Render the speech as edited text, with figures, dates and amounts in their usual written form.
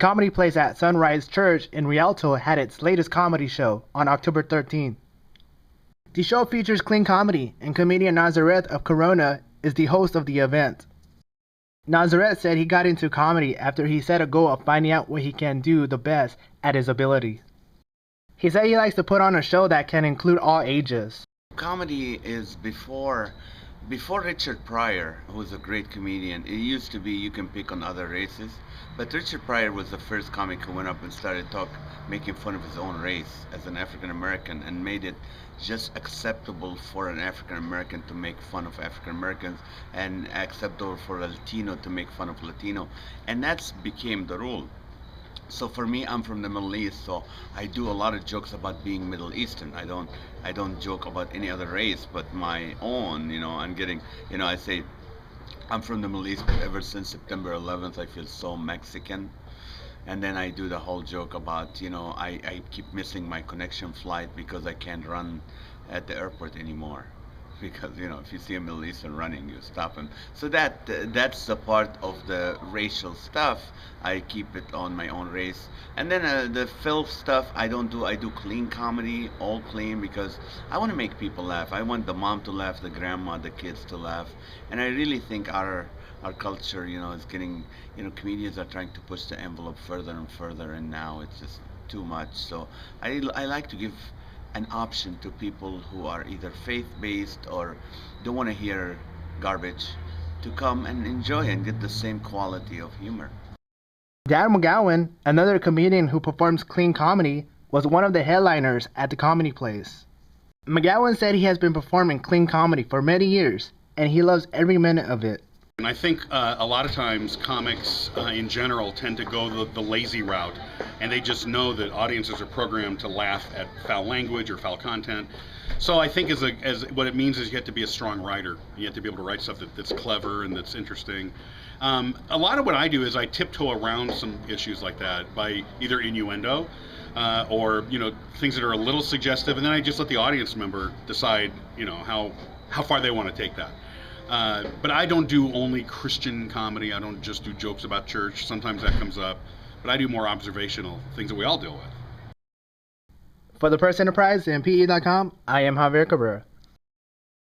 comedy place at Sunrise Church in Rialto had its latest comedy show on October 13th. The show features clean comedy, and comedian Nazareth of Corona is the host of the event. Nazareth said he got into comedy after he set a goal of finding out what he can do the best at his ability. He said he likes to put on a show that can include all ages. Comedy is before Richard Pryor, who's a great comedian. It used to be you can pick on other races, but Richard Pryor was the first comic who went up and started making fun of his own race as an African American, and made it just acceptable for an African American to make fun of African Americans, and acceptable for a Latino to make fun of Latino, and that's became the rule. So for me, I'm from the Middle East, so I do a lot of jokes about being Middle Eastern. I don't joke about any other race but my own. I'm getting, I say I'm from the Middle East, but ever since September 11th, I feel so Mexican. And then I do the whole joke about, I keep missing my connection flight because I can't run at the airport anymore. Because if you see a Middle Eastern running, you stop him. So that's the part of the racial stuff. I keep it on my own race, and then the filth stuff I don't do. I do clean comedy, all clean, because I want to make people laugh. I want the mom to laugh, the grandma, the kids to laugh, and I really think our culture, is getting, comedians are trying to push the envelope further and further, and now it's just too much. So I like to give an option to people who are either faith-based or don't want to hear garbage to come and enjoy and get the same quality of humor. Dan McGowan, another comedian who performs clean comedy, was one of the headliners at the comedy place. McGowan said he has been performing clean comedy for many years, and he loves every minute of it. And I think a lot of times comics in general tend to go the lazy route, and they just know that audiences are programmed to laugh at foul language or foul content. So I think as what it means is you have to be a strong writer. You have to be able to write stuff that's clever and that's interesting. A lot of what I do is I tiptoe around some issues like that by either innuendo or things that are a little suggestive, and then I just let the audience member decide how far they want to take that. But I don't do only Christian comedy. I don't just do jokes about church. Sometimes that comes up. But I do more observational things that we all deal with. For the Press Enterprise and PE.com, I am Javier Cabrera.